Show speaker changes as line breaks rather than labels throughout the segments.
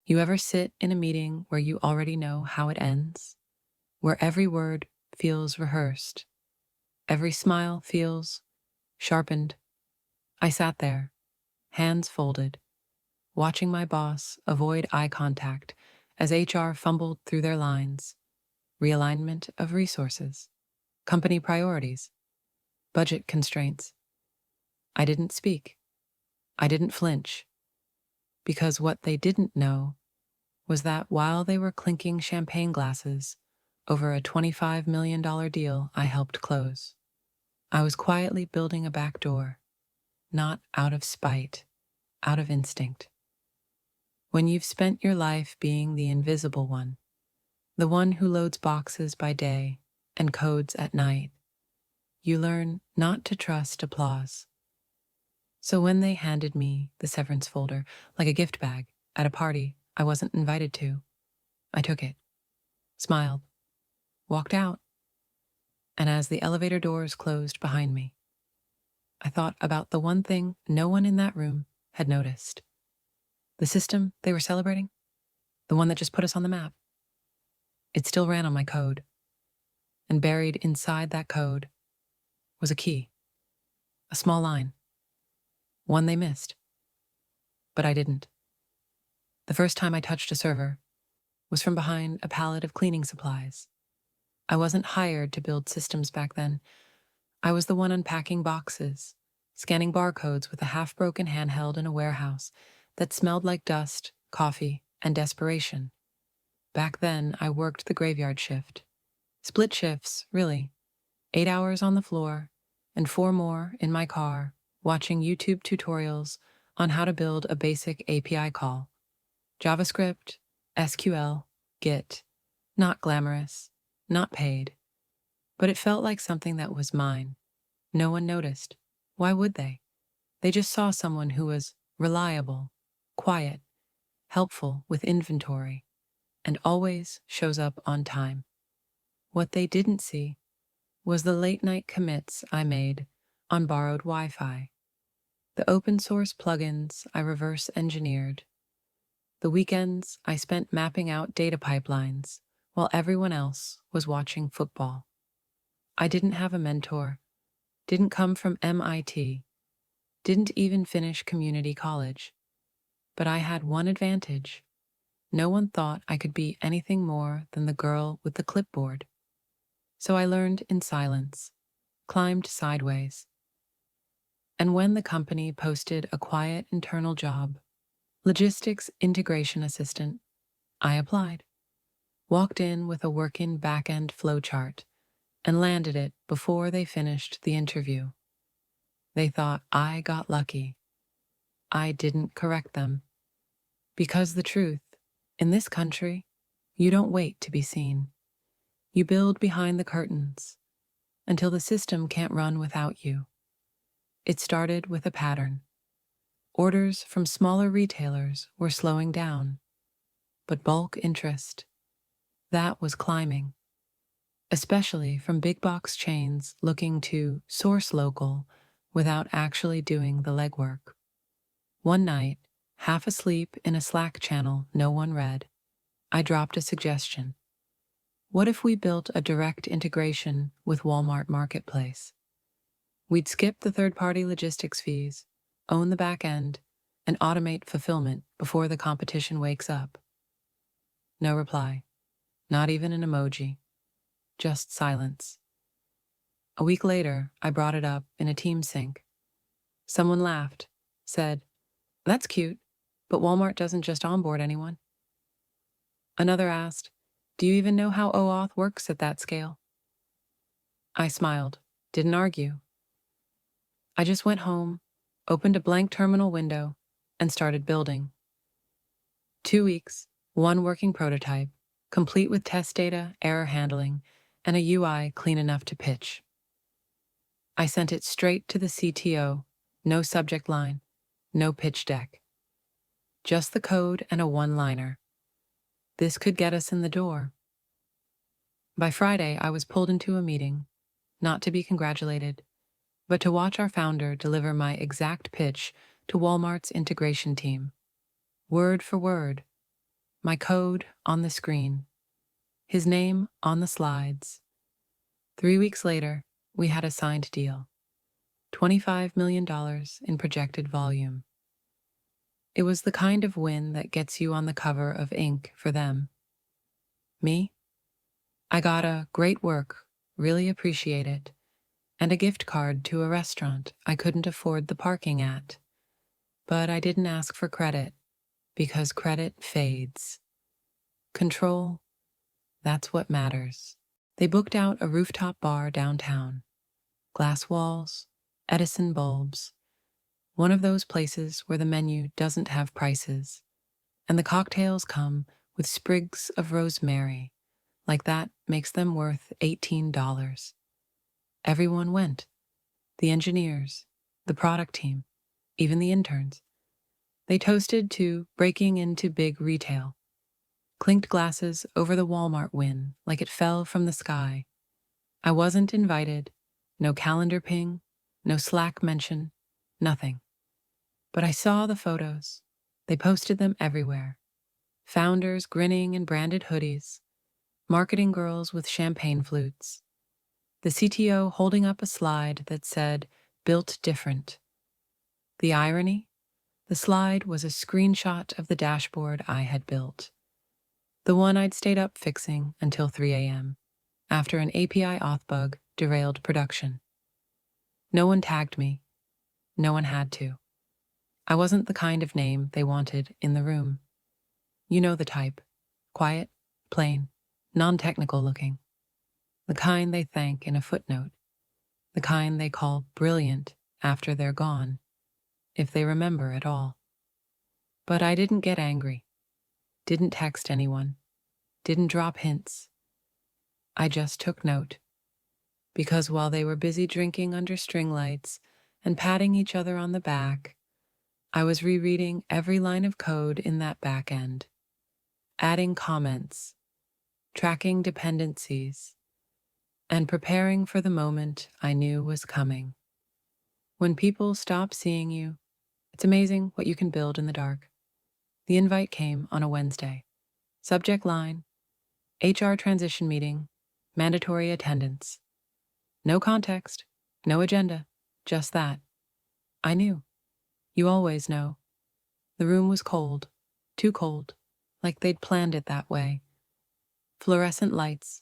You ever sit in a meeting where you already know how it ends? Where every word feels rehearsed, every smile feels sharpened? I sat there, hands folded, watching my boss avoid eye contact as HR fumbled through their lines. Realignment of resources, company priorities, budget constraints. I didn't speak. I didn't flinch. Because what they didn't know was that while they were clinking champagne glasses over a $25 million deal I helped close, I was quietly building a back door, not out of spite, out of instinct. When you've spent your life being the invisible one, the one who loads boxes by day and codes at night, you learn not to trust applause. So when they handed me the severance folder like a gift bag at a party I wasn't invited to, I took it, smiled, walked out, and as the elevator doors closed behind me, I thought about the one thing no one in that room had noticed. The system they were celebrating, the one that just put us on the map. It still ran on my code, and buried inside that code was a key, a small line, one they missed. But I didn't. The first time I touched a server was from behind a pallet of cleaning supplies. I wasn't hired to build systems back then. I was the one unpacking boxes, scanning barcodes with a half-broken handheld in a warehouse that smelled like dust, coffee, and desperation. Back then, I worked the graveyard shift. Split shifts, really. 8 hours on the floor, and 4 more in my car, watching YouTube tutorials on how to build a basic API call. JavaScript, SQL, Git. Not glamorous, not paid. But it felt like something that was mine. No one noticed. Why would they? They just saw someone who was reliable, quiet, helpful with inventory, and always shows up on time. What they didn't see was the late-night commits I made on borrowed Wi-Fi, the open-source plugins I reverse-engineered, the weekends I spent mapping out data pipelines while everyone else was watching football. I didn't have a mentor, didn't come from MIT, didn't even finish community college. But I had one advantage. No one thought I could be anything more than the girl with the clipboard. So I learned in silence, climbed sideways. And when the company posted a quiet internal job, logistics integration assistant, I applied, walked in with a working back-end flowchart, and landed it before they finished the interview. They thought I got lucky. I didn't correct them. Because the truth, in this country, you don't wait to be seen. You build behind the curtains until the system can't run without you. It started with a pattern. Orders from smaller retailers were slowing down, but bulk interest, that was climbing, especially from big box chains looking to source local without actually doing the legwork. One night, half asleep in a Slack channel no one read, I dropped a suggestion. What if we built a direct integration with Walmart Marketplace? We'd skip the third-party logistics fees, own the back end, and automate fulfillment before the competition wakes up. No reply, not even an emoji, just silence. A week later, I brought it up in a team sync. Someone laughed, said, "That's cute, but Walmart doesn't just onboard anyone." Another asked, "Do you even know how OAuth works at that scale?" I smiled, didn't argue. I just went home, opened a blank terminal window, and started building. 2 weeks, one working prototype, complete with test data, error handling, and a UI clean enough to pitch. I sent it straight to the CTO, no subject line, no pitch deck. Just the code and a one-liner. This could get us in the door. By Friday, I was pulled into a meeting, not to be congratulated, but to watch our founder deliver my exact pitch to Walmart's integration team. Word for word. my code on the screen, his name on the slides. 3 weeks later, we had a signed deal. $25 million in projected volume. It was the kind of win that gets you on the cover of Inc. for them. Me? I got a great work, really appreciate it, and a gift card to a restaurant I couldn't afford the parking at. But I didn't ask for credit, because credit fades. Control, that's what matters. They booked out a rooftop bar downtown. Glass walls, Edison bulbs. One of those places where the menu doesn't have prices, and the cocktails come with sprigs of rosemary, like that makes them worth $18. Everyone went. The engineers, the product team, even the interns. They toasted to breaking into big retail, clinked glasses over the Walmart win like it fell from the sky. I wasn't invited, no calendar ping, no Slack mention, nothing. But I saw the photos. They posted them everywhere. Founders grinning in branded hoodies, marketing girls with champagne flutes, the CTO holding up a slide that said, "Built different." The irony? The slide was a screenshot of the dashboard I had built. The one I'd stayed up fixing until 3 a.m., after an API auth bug derailed production. No one tagged me. No one had to. I wasn't the kind of name they wanted in the room. You know the type. Quiet, plain, non-technical looking. The kind they thank in a footnote. The kind they call brilliant after they're gone, if they remember at all. But I didn't get angry. Didn't text anyone. Didn't drop hints. I just took note. Because while they were busy drinking under string lights and patting each other on the back, I was rereading every line of code in that back end, adding comments, tracking dependencies, and preparing for the moment I knew was coming. When people stop seeing you, it's amazing what you can build in the dark. The invite came on a Wednesday. Subject line, HR transition meeting, mandatory attendance. No context, no agenda, just that. I knew. You always know. The room was cold, too cold, like they'd planned it that way. Fluorescent lights,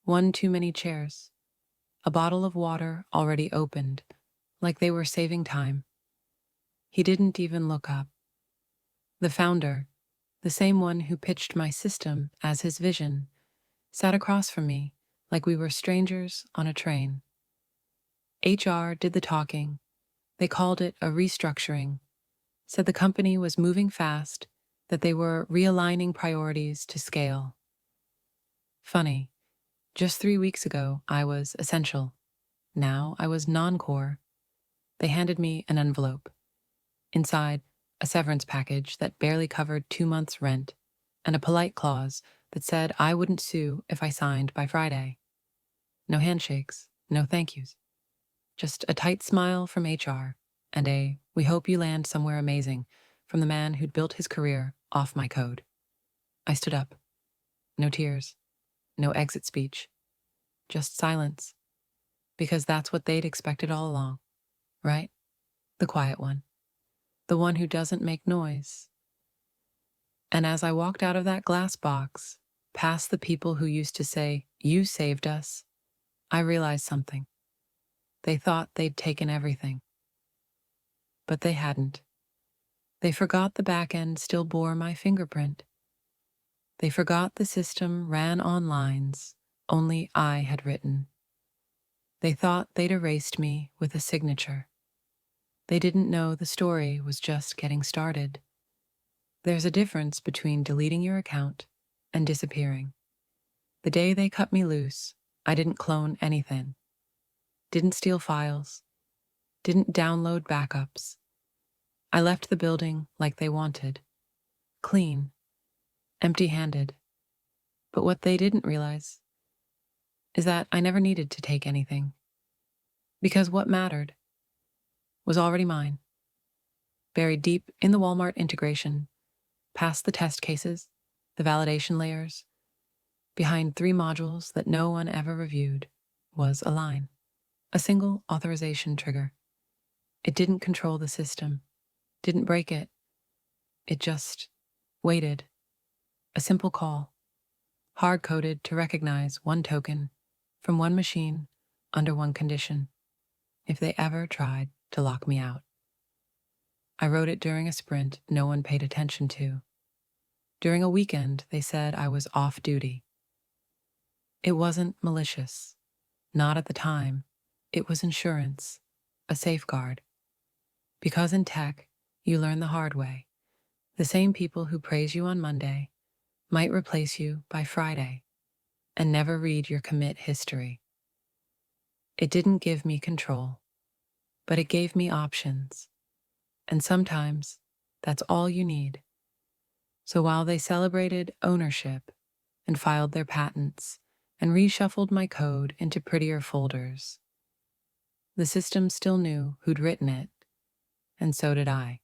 one too many chairs, a bottle of water already opened, like they were saving time. He didn't even look up. The founder, the same one who pitched my system as his vision, sat across from me like we were strangers on a train. HR did the talking. They called it a restructuring, said the company was moving fast, that they were realigning priorities to scale. Funny, just 3 weeks ago I was essential. Now I was non-core. They handed me an envelope. Inside, a severance package that barely covered 2 months' rent, and a polite clause that said I wouldn't sue if I signed by Friday. No handshakes, no thank yous. Just a tight smile from HR, and a "we hope you land somewhere amazing" from the man who'd built his career off my code. I stood up. No tears, no exit speech, just silence. Because that's what they'd expected all along, right? The quiet one. The one who doesn't make noise. And as I walked out of that glass box, past the people who used to say, "You saved us," I realized something. They thought they'd taken everything. But they hadn't. They forgot the back end still bore my fingerprint. They forgot the system ran on lines only I had written. They thought they'd erased me with a signature. They didn't know the story was just getting started. There's a difference between deleting your account and disappearing. The day they cut me loose, I didn't clone anything. Didn't steal files. Didn't download backups. I left the building like they wanted. Clean. Empty-handed. But what they didn't realize is that I never needed to take anything. Because what mattered was already mine. Buried deep in the Walmart integration, past the test cases, the validation layers, behind 3 modules that no one ever reviewed, was a line, a single authorization trigger. It didn't control the system, didn't break it. It just waited. A simple call, hard-coded to recognize one token from one machine under one condition, if they ever tried to lock me out. I wrote it during a sprint no one paid attention to. During a weekend, they said I was off duty. It wasn't malicious. Not at the time. It was insurance, a safeguard. Because in tech, you learn the hard way. The same people who praise you on Monday might replace you by Friday and never read your commit history. It didn't give me control, but it gave me options. And sometimes that's all you need. So while they celebrated ownership and filed their patents and reshuffled my code into prettier folders, the system still knew who'd written it, and so did I.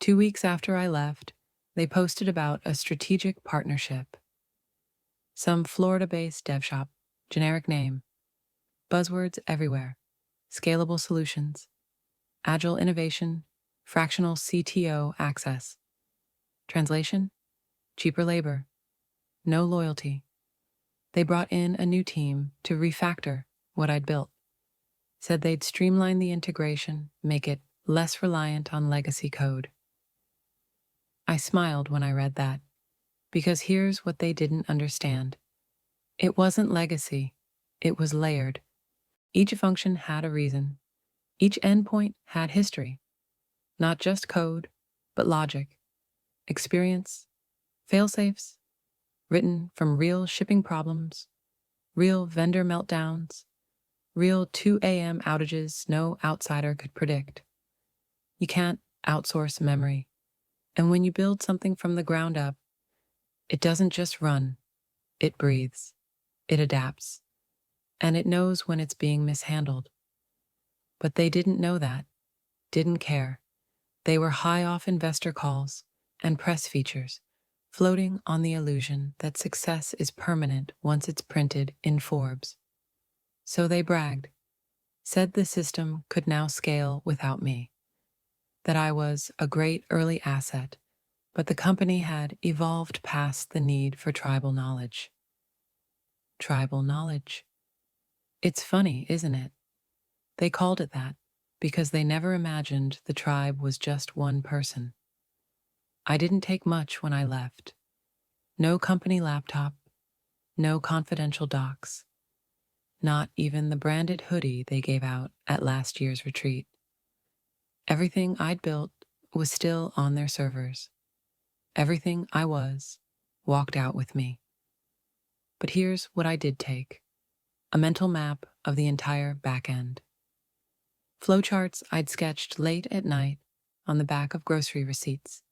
2 weeks after I left, they posted about a strategic partnership. Some Florida-based dev shop, generic name, buzzwords everywhere, scalable solutions, agile innovation, fractional CTO access. Translation? Cheaper labor, no loyalty. They brought in a new team to refactor what I'd built. Said they'd streamline the integration, make it less reliant on legacy code. I smiled when I read that, because here's what they didn't understand. It wasn't legacy, it was layered. Each function had a reason. Each endpoint had history. Not just code, but logic, experience, fail-safes, written from real shipping problems, real vendor meltdowns, real 2 a.m. outages no outsider could predict. You can't outsource memory. And when you build something from the ground up, it doesn't just run, it breathes, it adapts, and it knows when it's being mishandled. But they didn't know that, didn't care. They were high off investor calls and press features, floating on the illusion that success is permanent once it's printed in Forbes. So they bragged, said the system could now scale without me, that I was a great early asset, but the company had evolved past the need for tribal knowledge. Tribal knowledge. It's funny, isn't it? They called it that because they never imagined the tribe was just one person. I didn't take much when I left. No company laptop, no confidential docs, not even the branded hoodie they gave out at last year's retreat. Everything I'd built was still on their servers. Everything I was walked out with me. But here's what I did take: a mental map of the entire back end. Flowcharts I'd sketched late at night on the back of grocery receipts.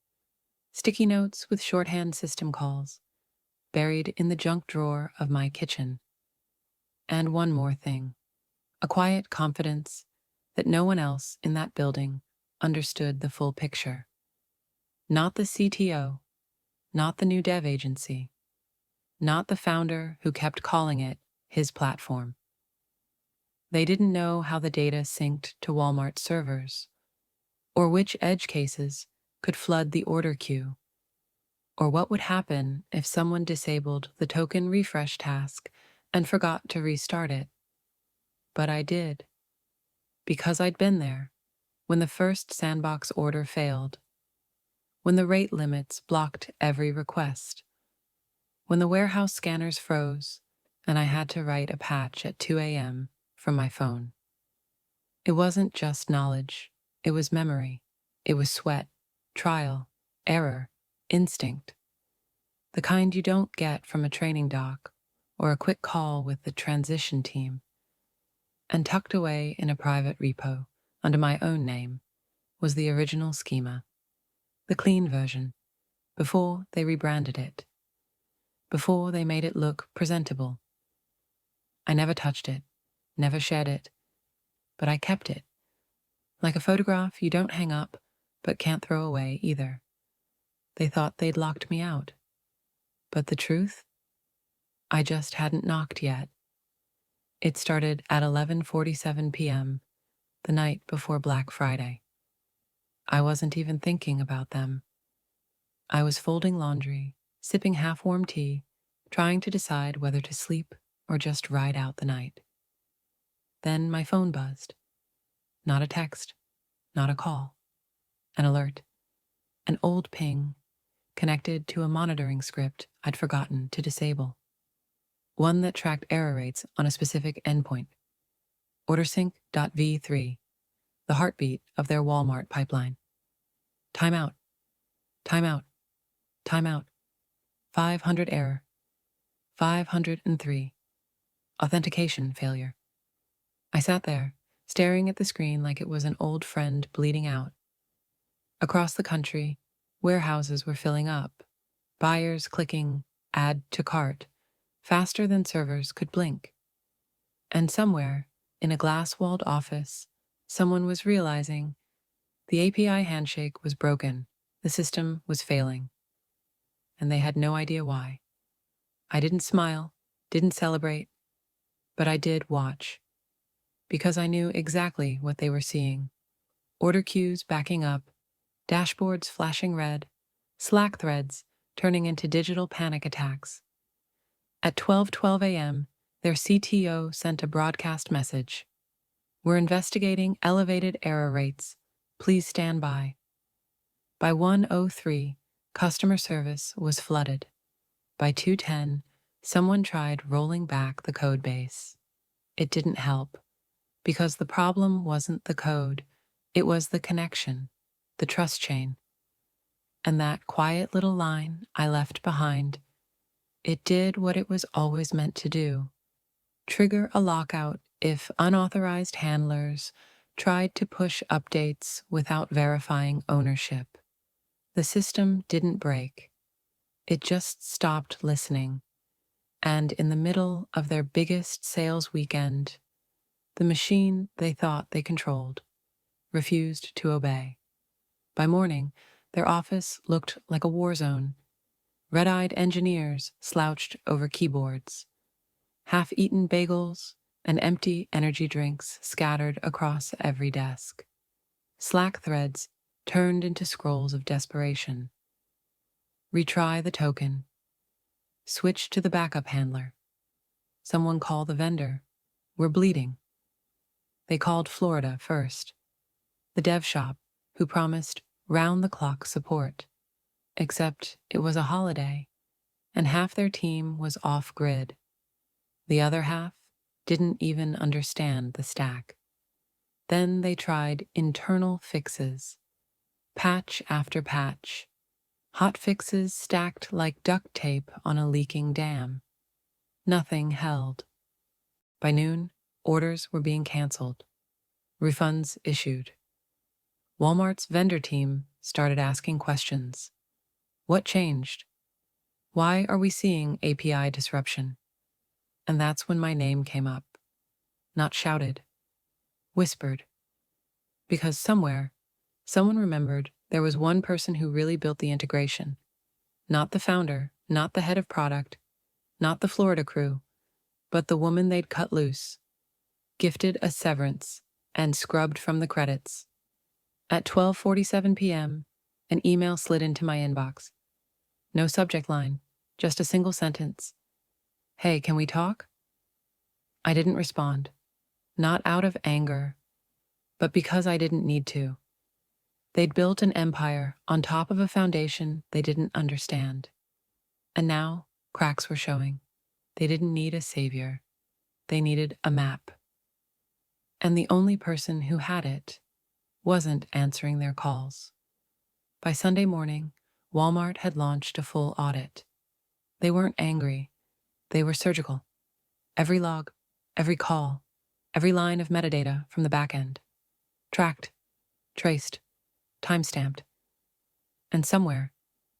Sticky notes with shorthand system calls, buried in the junk drawer of my kitchen. And one more thing, a quiet confidence that no one else in that building understood the full picture. Not the CTO, not the new dev agency, not the founder who kept calling it his platform. They didn't know how the data synced to Walmart servers, or which edge cases could flood the order queue, or what would happen if someone disabled the token refresh task and forgot to restart it. But I did, because I'd been there when the first sandbox order failed, when the rate limits blocked every request, when the warehouse scanners froze and I had to write a patch at 2 a.m. from my phone. It wasn't just knowledge, it was memory, it was sweat, trial, error, instinct. The kind you don't get from a training doc or a quick call with the transition team. And tucked away in a private repo, under my own name, was the original schema, the clean version, before they rebranded it, before they made it look presentable. I never touched it, never shared it, but I kept it, like a photograph you don't hang up, but can't throw away either. They thought they'd locked me out. But the truth? I just hadn't knocked yet. It started at 11:47 p.m., the night before Black Friday. I wasn't even thinking about them. I was folding laundry, sipping half-warm tea, trying to decide whether to sleep or just ride out the night. Then my phone buzzed. Not a text, not a call. An alert. An old ping, connected to a monitoring script I'd forgotten to disable. One that tracked error rates on a specific endpoint. OrderSync.v3, the heartbeat of their Walmart pipeline. Timeout. Timeout. Timeout. 500 error. 503. Authentication failure. I sat there, staring at the screen like it was an old friend bleeding out. Across the country, warehouses were filling up, buyers clicking add to cart faster than servers could blink. And somewhere, in a glass-walled office, someone was realizing the API handshake was broken, the system was failing. And they had no idea why. I didn't smile, didn't celebrate, but I did watch. Because I knew exactly what they were seeing. Order queues backing up, dashboards flashing red, Slack threads turning into digital panic attacks. At 12:12 a.m., their CTO sent a broadcast message. We're investigating elevated error rates. Please stand by. By 1:03, customer service was flooded. By 2:10, someone tried rolling back the code base. It didn't help, because the problem wasn't the code, it was the connection, the trust chain. And that quiet little line I left behind, it did what it was always meant to do: trigger a lockout if unauthorized handlers tried to push updates without verifying ownership. The system didn't break. It just stopped listening. And in the middle of their biggest sales weekend, the machine they thought they controlled refused to obey. By morning, their office looked like a war zone. Red-eyed engineers slouched over keyboards. Half-eaten bagels and empty energy drinks scattered across every desk. Slack threads turned into scrolls of desperation. Retry the token. Switch to the backup handler. Someone call the vendor. We're bleeding. They called Florida first, the dev shop, who promised round-the-clock support. Except it was a holiday, and half their team was off-grid. The other half didn't even understand the stack. Then they tried internal fixes, patch after patch, hot fixes stacked like duct tape on a leaking dam. Nothing held. By noon, orders were being canceled, refunds issued. Walmart's vendor team started asking questions. What changed? Why are we seeing API disruption? And that's when my name came up. Not shouted, whispered. Because somewhere, someone remembered there was one person who really built the integration. Not the founder, not the head of product, not the Florida crew, but the woman they'd cut loose, gifted a severance, and scrubbed from the credits. At 12:47 p.m., an email slid into my inbox. No subject line, just a single sentence. Hey, can we talk? I didn't respond. Not out of anger, but because I didn't need to. They'd built an empire on top of a foundation they didn't understand. And now, cracks were showing. They didn't need a savior. They needed a map. And the only person who had it wasn't answering their calls. By Sunday morning, Walmart had launched a full audit. They weren't angry. They were surgical. Every log, every call, every line of metadata from the back end. Tracked, traced, timestamped. And somewhere,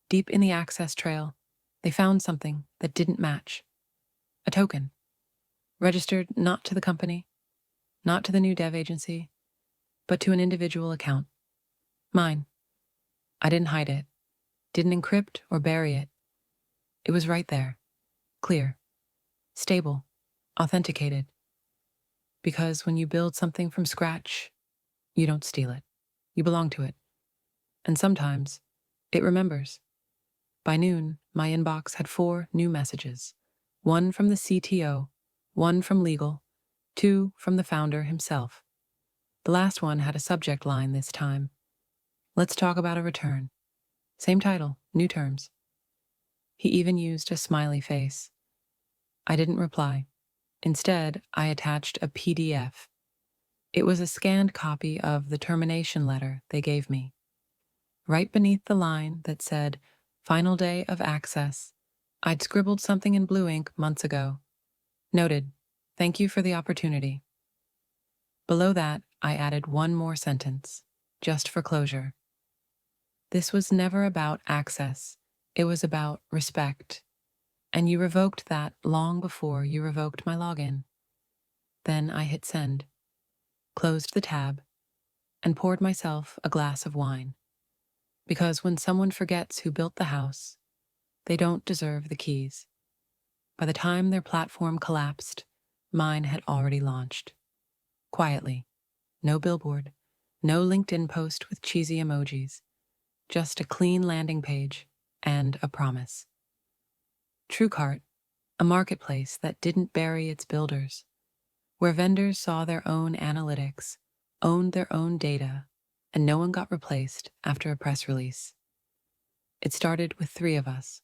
deep in the access trail, they found something that didn't match. A token. Registered not to the company, not to the new dev agency, but to an individual account. Mine. I didn't hide it, didn't encrypt or bury it. It was right there. Clear. Stable. Authenticated. Because when you build something from scratch, you don't steal it. You belong to it. And sometimes, it remembers. By noon, my inbox had 4 new messages. 1 from the CTO, 1 from legal, 2 from the founder himself. The last one had a subject line this time. Let's talk about a return. Same title, new terms. He even used a smiley face. I didn't reply. Instead, I attached a PDF. It was a scanned copy of the termination letter they gave me. Right beneath the line that said, "Final day of access," I'd scribbled something in blue ink months ago. Noted, "Thank you for the opportunity." Below that, I added one more sentence, just for closure. This was never about access. It was about respect. And you revoked that long before you revoked my login. Then I hit send, closed the tab, and poured myself a glass of wine. Because when someone forgets who built the house, they don't deserve the keys. By the time their platform collapsed, mine had already launched. Quietly. No billboard, no LinkedIn post with cheesy emojis, just a clean landing page and a promise. TrueCart, a marketplace that didn't bury its builders, where vendors saw their own analytics, owned their own data, and no one got replaced after a press release. It started with 3 of us,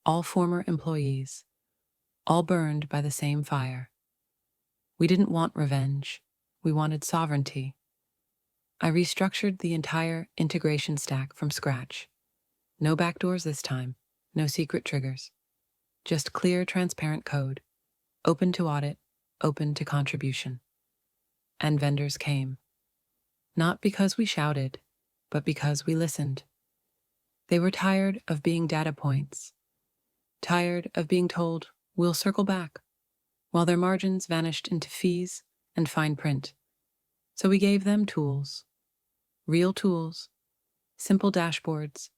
all former employees, all burned by the same fire. We didn't want revenge. We wanted sovereignty. I restructured the entire integration stack from scratch. No backdoors this time, no secret triggers. Just clear, transparent code, open to audit, open to contribution. And vendors came. Not because we shouted, but because we listened. They were tired of being data points, tired of being told, "We'll circle back," while their margins vanished into fees and fine print. So we gave them tools, real tools, simple dashboards,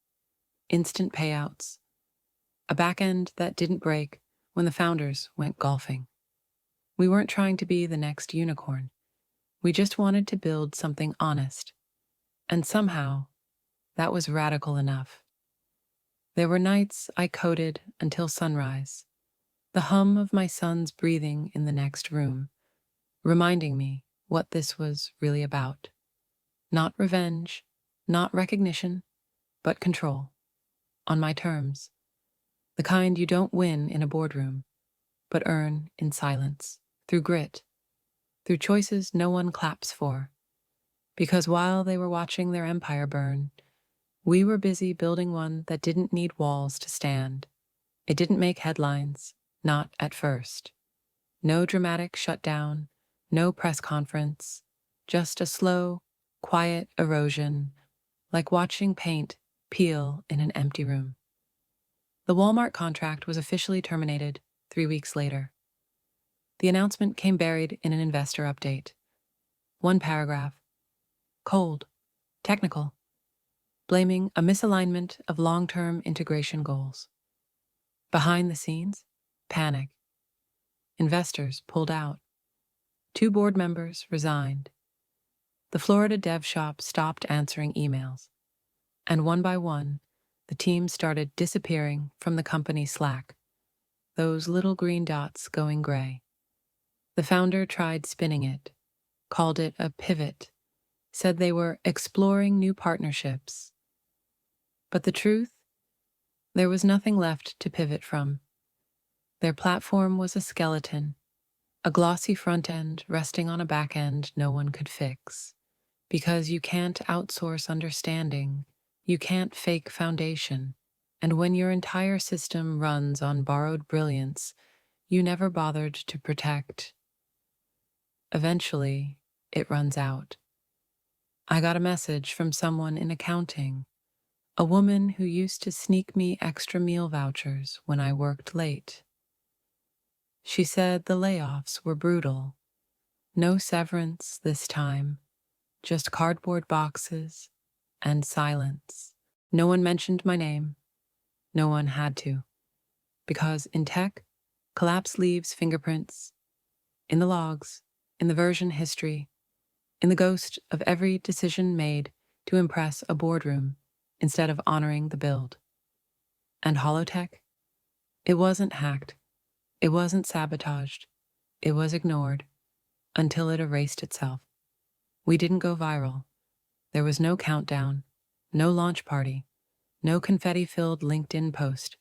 instant payouts, a backend that didn't break when the founders went golfing. We weren't trying to be the next unicorn. We just wanted to build something honest. And somehow, that was radical enough. There were nights I coded until sunrise, the hum of my son's breathing in the next room, reminding me what this was really about. Not revenge, not recognition, but control. On my terms. The kind you don't win in a boardroom, but earn in silence, through grit, through choices no one claps for. Because while they were watching their empire burn, we were busy building one that didn't need walls to stand. It didn't make headlines, not at first. No dramatic shutdown, no press conference, just a slow, quiet erosion, like watching paint peel in an empty room. The Walmart contract was officially terminated 3 weeks later. The announcement came buried in an investor update. One paragraph. Cold. Technical. Blaming a misalignment of long-term integration goals. Behind the scenes, panic. Investors pulled out. 2 board members resigned. The Florida dev shop stopped answering emails. And one by one, the team started disappearing from the company Slack, those little green dots going gray. The founder tried spinning it, called it a pivot, said they were exploring new partnerships. But the truth? There was nothing left to pivot from. Their platform was a skeleton, a glossy front end resting on a back end no one could fix. Because you can't outsource understanding, you can't fake foundation, and when your entire system runs on borrowed brilliance, you never bothered to protect. Eventually, it runs out. I got a message from someone in accounting, a woman who used to sneak me extra meal vouchers when I worked late. She said the layoffs were brutal. No severance this time, just cardboard boxes and silence. No one mentioned my name. No one had to. Because in tech, collapse leaves fingerprints in the logs, in the version history, in the ghost of every decision made to impress a boardroom instead of honoring the build. And holotech? It wasn't hacked. It wasn't sabotaged. It was ignored until it erased itself. We didn't go viral. There was no countdown, no launch party, no confetti-filled LinkedIn post,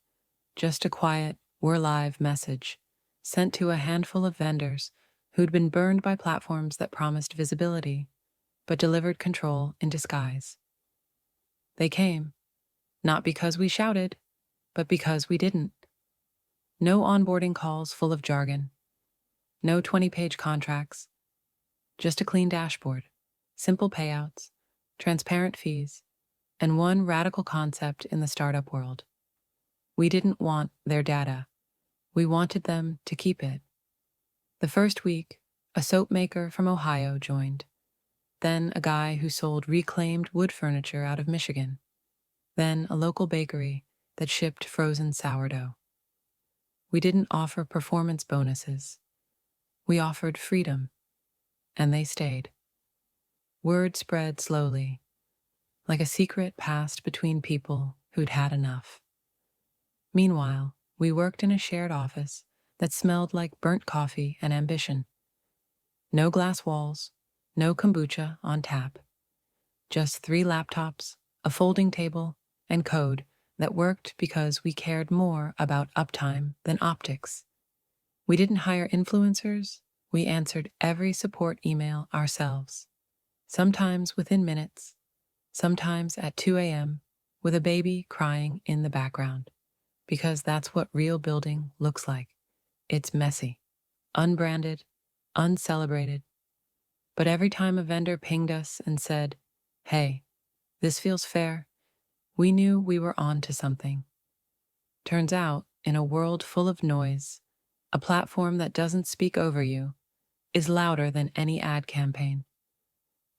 just a quiet, "We're live" message sent to a handful of vendors who'd been burned by platforms that promised visibility but delivered control in disguise. They came, not because we shouted, but because we didn't. No onboarding calls full of jargon, no 20-page contracts, just a clean dashboard, simple payouts, transparent fees, and one radical concept in the startup world. We didn't want their data. We wanted them to keep it. The first week, a soap maker from Ohio joined, then a guy who sold reclaimed wood furniture out of Michigan, then a local bakery that shipped frozen sourdough. We didn't offer performance bonuses. We offered freedom, and they stayed. Word spread slowly, like a secret passed between people who'd had enough. Meanwhile, we worked in a shared office that smelled like burnt coffee and ambition. No glass walls, no kombucha on tap. Just 3 laptops, a folding table, and code that worked because we cared more about uptime than optics. We didn't hire influencers. We answered every support email ourselves, sometimes within minutes, sometimes at 2 a.m. with a baby crying in the background, because that's what real building looks like. It's messy, unbranded, uncelebrated. But every time a vendor pinged us and said, "Hey, this feels fair," we knew we were on to something. Turns out, in a world full of noise, a platform that doesn't speak over you is louder than any ad campaign.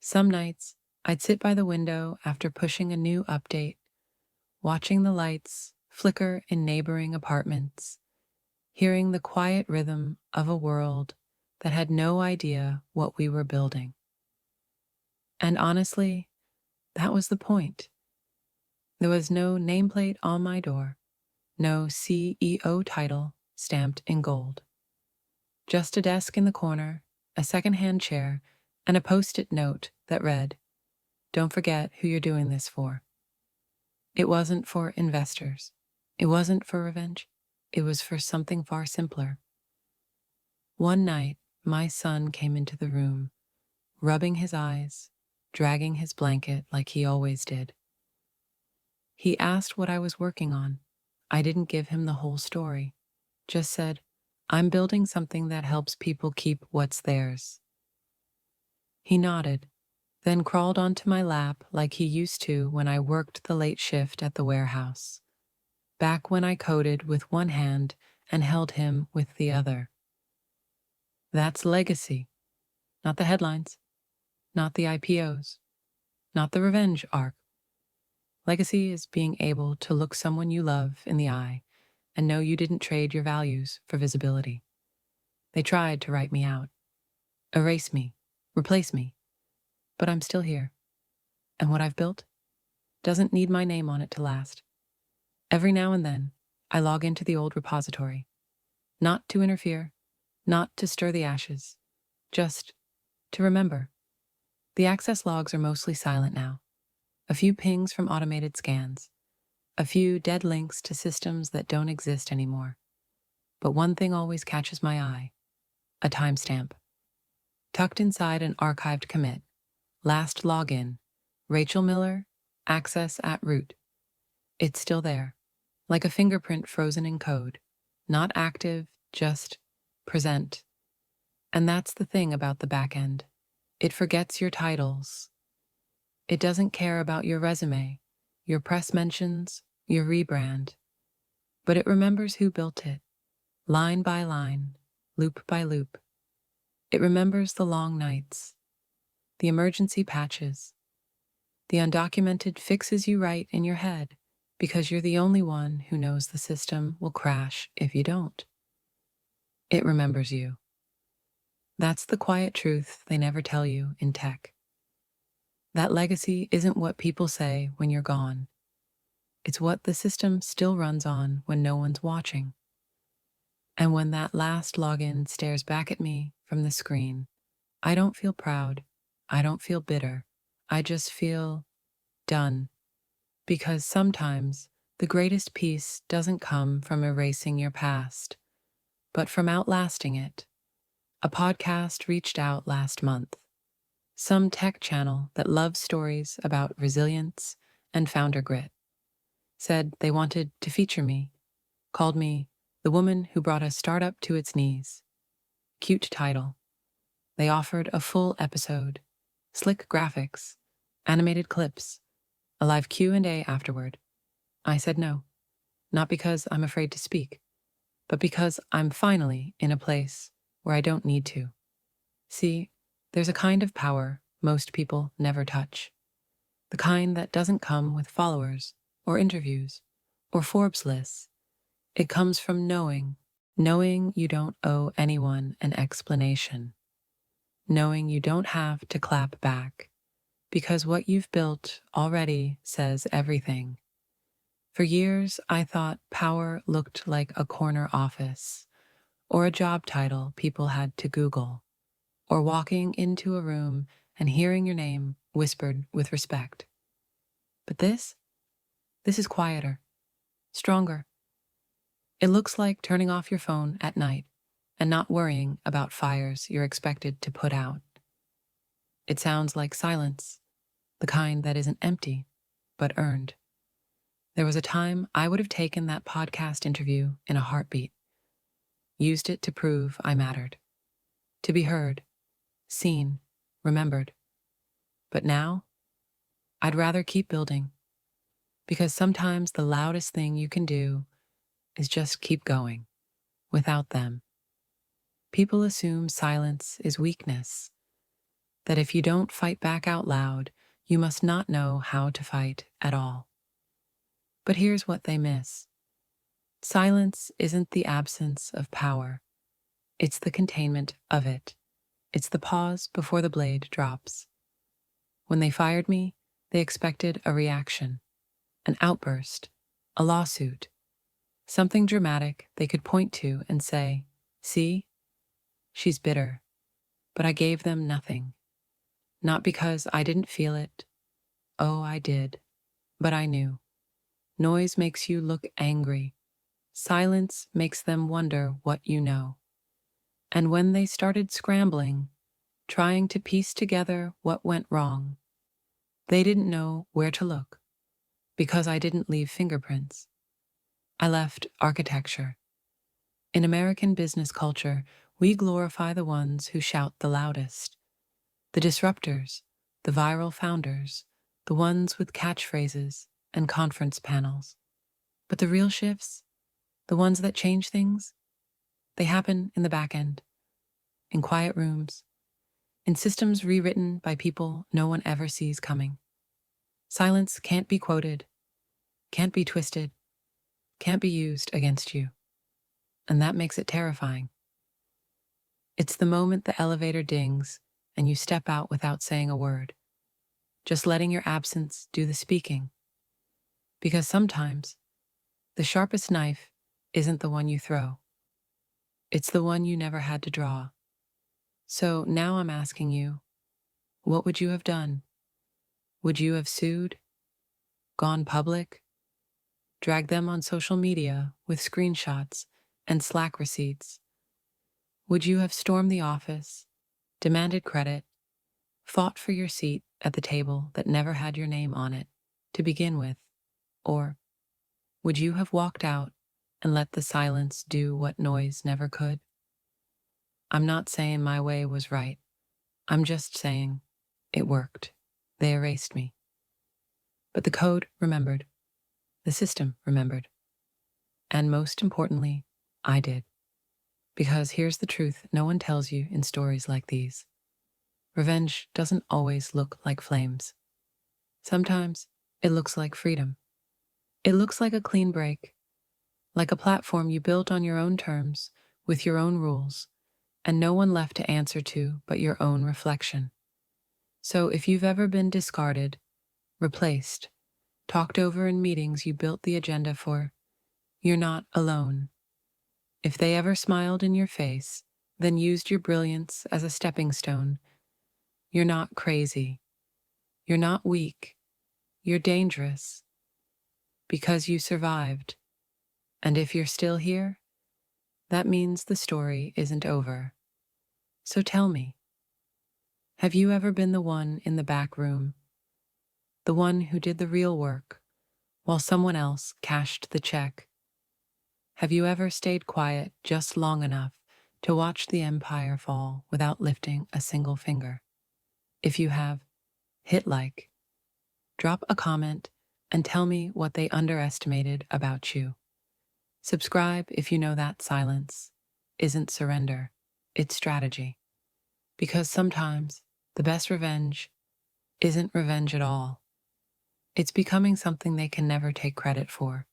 Some nights, I'd sit by the window after pushing a new update, watching the lights flicker in neighboring apartments, hearing the quiet rhythm of a world that had no idea what we were building. And honestly, that was the point. There was no nameplate on my door, no CEO title stamped in gold. Just a desk in the corner, a secondhand chair, and a post-it note that read, "Don't forget who you're doing this for." It wasn't for investors. It wasn't for revenge. It was for something far simpler. One night, my son came into the room, rubbing his eyes, dragging his blanket like he always did. He asked what I was working on. I didn't give him the whole story, just said, "I'm building something that helps people keep what's theirs." He nodded, then crawled onto my lap like he used to when I worked the late shift at the warehouse, back when I coded with one hand and held him with the other. That's legacy, not the headlines, not the IPOs, not the revenge arc. Legacy is being able to look someone you love in the eye and know you didn't trade your values for visibility. They tried to write me out, erase me, replace me, but I'm still here. And what I've built doesn't need my name on it to last. Every now and then, I log into the old repository, not to interfere, not to stir the ashes, just to remember. The access logs are mostly silent now. A few pings from automated scans, a few dead links to systems that don't exist anymore. But one thing always catches my eye, a timestamp. Tucked inside an archived commit, last login, Rachel Miller, access at root. It's still there, like a fingerprint frozen in code, not active, just present. And that's the thing about the backend. It forgets your titles. It doesn't care about your resume, your press mentions, your rebrand. But it remembers who built it, line by line, loop by loop. It remembers the long nights, the emergency patches, the undocumented fixes you write in your head because you're the only one who knows the system will crash if you don't. It remembers you. That's the quiet truth they never tell you in tech. That legacy isn't what people say when you're gone. It's what the system still runs on when no one's watching. And when that last login stares back at me from the screen, I don't feel proud. I don't feel bitter. I just feel done. Because sometimes the greatest peace doesn't come from erasing your past, but from outlasting it. A podcast reached out last month. Some tech channel that loves stories about resilience and founder grit said they wanted to feature me, called me the woman who brought a startup to its knees. Cute title. They offered a full episode, slick graphics, animated clips, a live Q&A afterward. I said no, not because I'm afraid to speak, but because I'm finally in a place where I don't need to. See, there's a kind of power most people never touch. The kind that doesn't come with followers or interviews or Forbes lists. It comes from knowing you don't owe anyone an explanation, knowing you don't have to clap back, because what you've built already says everything. For years, I thought power looked like a corner office, or a job title people had to Google, or walking into a room and hearing your name whispered with respect. But this is quieter, stronger. It looks like turning off your phone at night and not worrying about fires you're expected to put out. It sounds like silence, the kind that isn't empty, but earned. There was a time I would have taken that podcast interview in a heartbeat, used it to prove I mattered, to be heard, seen, remembered. But now, I'd rather keep building, because sometimes the loudest thing you can do is just keep going, without them. People assume silence is weakness, that if you don't fight back out loud, you must not know how to fight at all. But here's what they miss. Silence isn't the absence of power. It's the containment of it. It's the pause before the blade drops. When they fired me, they expected a reaction, an outburst, a lawsuit, something dramatic they could point to and say, "See, she's bitter." But I gave them nothing. Not because I didn't feel it. Oh, I did. But I knew. Noise makes you look angry. Silence makes them wonder what you know. And when they started scrambling, trying to piece together what went wrong, they didn't know where to look, because I didn't leave fingerprints. I left architecture. In American business culture, we glorify the ones who shout the loudest. The disruptors, the viral founders, the ones with catchphrases and conference panels. But the real shifts, the ones that change things, they happen in the back end, in quiet rooms, in systems rewritten by people no one ever sees coming. Silence can't be quoted, can't be twisted, can't be used against you. And that makes it terrifying. It's the moment the elevator dings and you step out without saying a word, just letting your absence do the speaking. Because sometimes, the sharpest knife isn't the one you throw. It's the one you never had to draw. So now I'm asking you, what would you have done? Would you have sued? Gone public? Dragged them on social media with screenshots and Slack receipts? Would you have stormed the office, demanded credit, fought for your seat at the table that never had your name on it to begin with? Or would you have walked out and let the silence do what noise never could? I'm not saying my way was right. I'm just saying it worked. They erased me. But the code remembered. The system remembered. And most importantly, I did. Because here's the truth no one tells you in stories like these. Revenge doesn't always look like flames. Sometimes it looks like freedom. It looks like a clean break, like a platform you built on your own terms, with your own rules, and no one left to answer to but your own reflection. So if you've ever been discarded, replaced, talked over in meetings you built the agenda for, you're not alone. If they ever smiled in your face, then used your brilliance as a stepping stone, you're not crazy. You're not weak. You're dangerous because you survived. And if you're still here, that means the story isn't over. So tell me, have you ever been the one in the back room, the one who did the real work while someone else cashed the check? Have you ever stayed quiet just long enough to watch the empire fall without lifting a single finger? If you have, hit like, drop a comment, and tell me what they underestimated about you. Subscribe if you know that silence isn't surrender, it's strategy. Because sometimes the best revenge isn't revenge at all. It's becoming something they can never take credit for.